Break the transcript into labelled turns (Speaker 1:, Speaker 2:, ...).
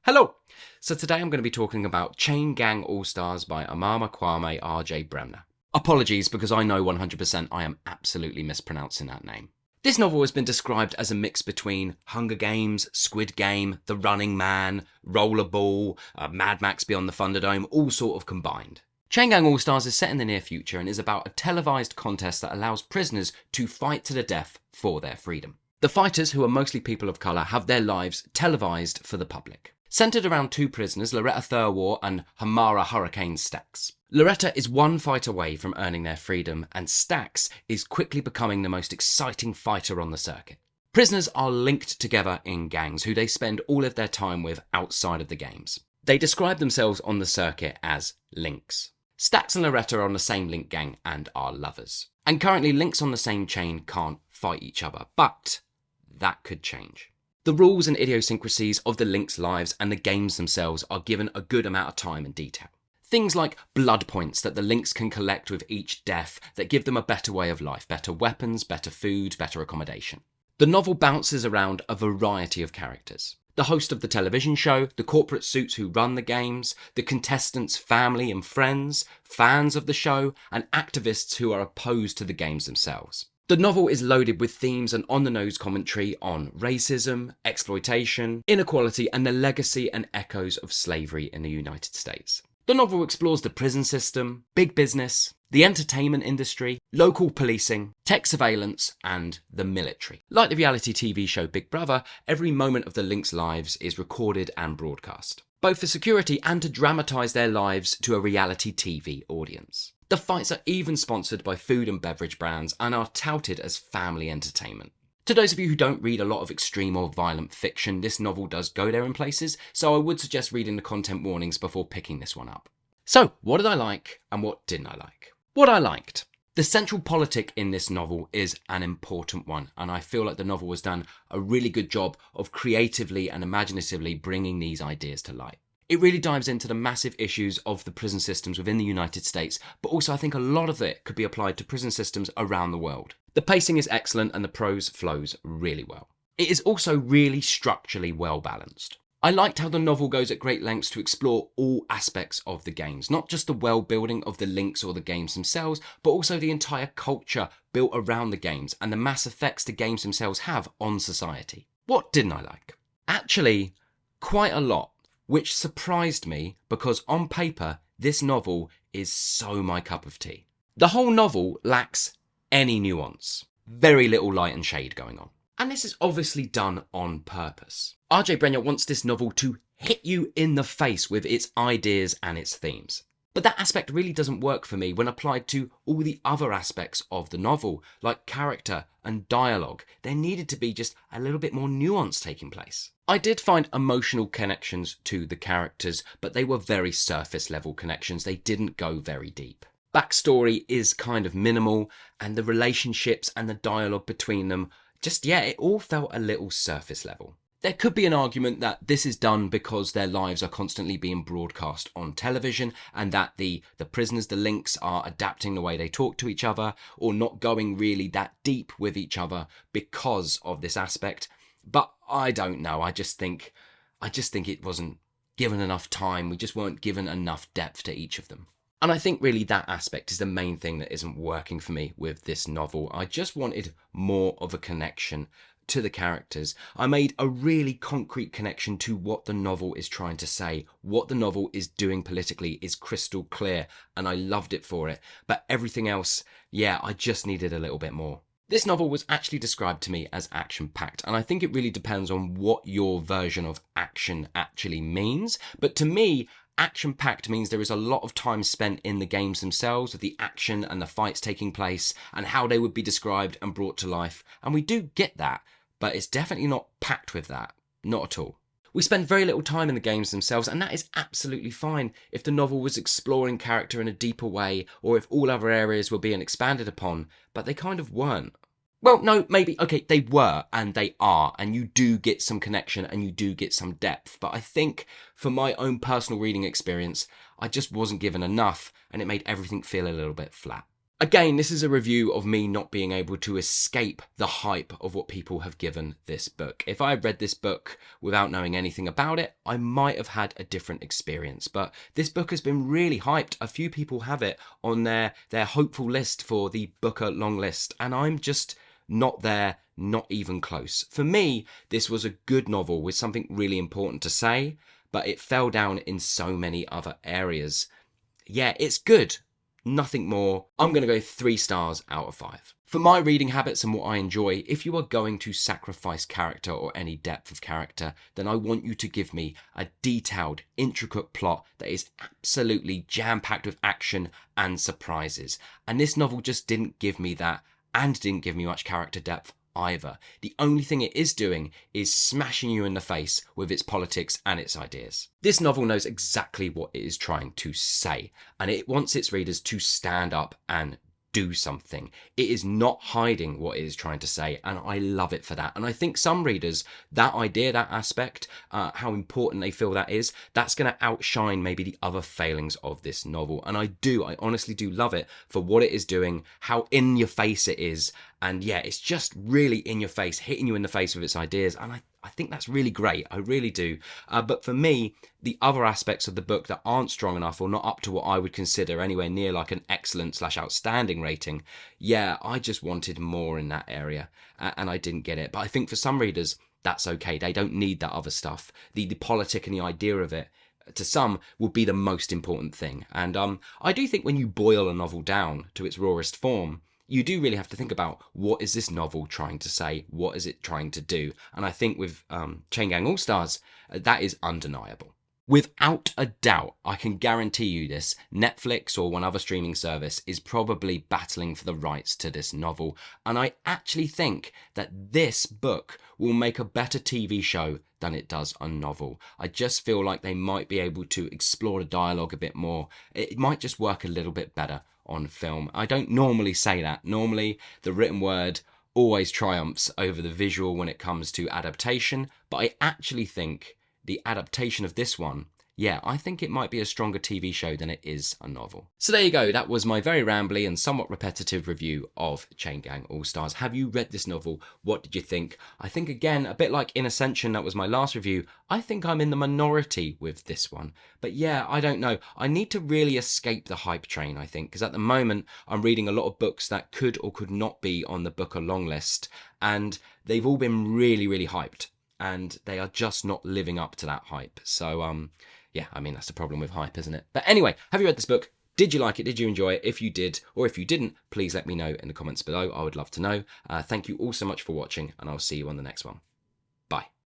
Speaker 1: Hello! So today I'm going to be talking about Chain Gang All-Stars by Kwame Adjei Brenyah. Apologies because I know 100% I am absolutely mispronouncing that name. This novel has been described as a mix between Hunger Games, Squid Game, The Running Man, Rollerball, Mad Max Beyond the Thunderdome, all sort of combined. Chain Gang All-Stars is set in the near future and is about a televised contest that allows prisoners to fight to the death for their freedom. The fighters, who are mostly people of colour, have their lives televised for the public. Centred around two prisoners, Loretta Thurwar and Hamara Hurricane Staxxx. Loretta is one fight away from earning their freedom, and Staxxx is quickly becoming the most exciting fighter on the circuit. Prisoners are linked together in gangs, who they spend all of their time with outside of the games. They describe themselves on the circuit as links. Staxxx and Loretta are on the same link gang and are lovers. And currently links on the same chain can't fight each other, but that could change. The rules and idiosyncrasies of the links' lives and the games themselves are given a good amount of time and detail. Things like blood points that the links can collect with each death that give them a better way of life, better weapons, better food, better accommodation. The novel bounces around a variety of characters. The host of the television show, the corporate suits who run the games, the contestants' family and friends, fans of the show, and activists who are opposed to the games themselves. The novel is loaded with themes and on-the-nose commentary on racism, exploitation, inequality, and the legacy and echoes of slavery in the United States. The novel explores the prison system, big business, the entertainment industry, local policing, tech surveillance, and the military. Like the reality TV show Big Brother, every moment of the links' lives is recorded and broadcast, both for security and to dramatise their lives to a reality TV audience. The fights are even sponsored by food and beverage brands and are touted as family entertainment. To those of you who don't read a lot of extreme or violent fiction, this novel does go there in places, so I would suggest reading the content warnings before picking this one up. So, what did I like and what didn't I like? What I liked. The central politic in this novel is an important one, and I feel like the novel has done a really good job of creatively and imaginatively bringing these ideas to light. It really dives into the massive issues of the prison systems within the United States, but also I think a lot of it could be applied to prison systems around the world. The pacing is excellent and the prose flows really well. It is also really structurally well balanced. I liked how the novel goes at great lengths to explore all aspects of the games, not just the world building of the links or the games themselves, but also the entire culture built around the games and the mass effects the games themselves have on society. What didn't I like? Actually, quite a lot. Which surprised me because on paper, this novel is so my cup of tea. The whole novel lacks any nuance. Very little light and shade going on. And this is obviously done on purpose. Adjei Brenyah wants this novel to hit you in the face with its ideas and its themes. But that aspect really doesn't work for me when applied to all the other aspects of the novel, like character and dialogue. There needed to be just a little bit more nuance taking place. I did find emotional connections to the characters, but they were very surface level connections. They didn't go very deep. Backstory is kind of minimal, and the relationships and the dialogue between them, it all felt a little surface level. There could be an argument that this is done because their lives are constantly being broadcast on television and that the prisoners, the links, are adapting the way they talk to each other or not going really that deep with each other because of this aspect. But I don't know. I just think it wasn't given enough time. We just weren't given enough depth to each of them. And I think really that aspect is the main thing that isn't working for me with this novel. I just wanted more of a connection to the characters. I made a really concrete connection to what the novel is trying to say. What the novel is doing politically is crystal clear, and I loved it for it. But everything else, I just needed a little bit more. This novel was actually described to me as action-packed, and I think it really depends on what your version of action actually means. But to me, action-packed means there is a lot of time spent in the games themselves with the action and the fights taking place and how they would be described and brought to life. And we do get that, but it's definitely not packed with that. Not at all. We spend very little time in the games themselves, and that is absolutely fine if the novel was exploring character in a deeper way or if all other areas were being expanded upon, but they kind of weren't. Well, no, maybe, okay, they were and they are, and you do get some connection and you do get some depth, but I think for my own personal reading experience, I just wasn't given enough and it made everything feel a little bit flat. Again, this is a review of me not being able to escape the hype of what people have given this book. If I had read this book without knowing anything about it, I might have had a different experience. But this book has been really hyped. A few people have it on their hopeful list for the Booker long list, and I'm just not there, not even close. For me, this was a good novel with something really important to say, but it fell down in so many other areas. Yeah, it's good. Nothing more. I'm going to go 3 stars out of 5. For my reading habits and what I enjoy, if you are going to sacrifice character or any depth of character, then I want you to give me a detailed, intricate plot that is absolutely jam-packed with action and surprises. And this novel just didn't give me that, and didn't give me much character depth either. The only thing it is doing is smashing you in the face with its politics and its ideas. This novel knows exactly what it is trying to say, and it wants its readers to stand up and do something. It is not hiding what it is trying to say, and I love it for that. And I think some readers, that idea, that aspect, how important they feel that is, that's going to outshine maybe the other failings of this novel. And I honestly do love it for what it is doing, how in your face it is, and yeah, it's just really in your face, hitting you in the face with its ideas, and I think that's really great. I really do. But for me, the other aspects of the book that aren't strong enough or not up to what I would consider anywhere near like an excellent/outstanding rating, yeah, I just wanted more in that area and I didn't get it. But I think for some readers, that's okay. They don't need that other stuff. The politic and the idea of it, to some, will be the most important thing. And I do think when you boil a novel down to its rawest form, you do really have to think about what is this novel trying to say? What is it trying to do? And I think with Chain Gang All-Stars, that is undeniable. Without a doubt, I can guarantee you this, Netflix or one other streaming service is probably battling for the rights to this novel. And I actually think that this book will make a better TV show than it does a novel. I just feel like they might be able to explore the dialogue a bit more. It might just work a little bit better on film. I don't normally say that. Normally, the written word always triumphs over the visual when it comes to adaptation, but I actually think the adaptation of this one, yeah, I think it might be a stronger TV show than it is a novel. So there you go, that was my very rambly and somewhat repetitive review of Chain Gang All-Stars. Have you read this novel? What did you think? I think, again, a bit like In Ascension, that was my last review, I think I'm in the minority with this one. But yeah, I don't know. I need to really escape the hype train, I think, because at the moment I'm reading a lot of books that could or could not be on the Booker long list, and they've all been really, really hyped, and they are just not living up to that hype. So, yeah, I mean, that's the problem with hype, isn't it? But anyway, have you read this book? Did you like it? Did you enjoy it? If you did, or if you didn't, please let me know in the comments below. I would love to know. Thank you all so much for watching, and I'll see you on the next one.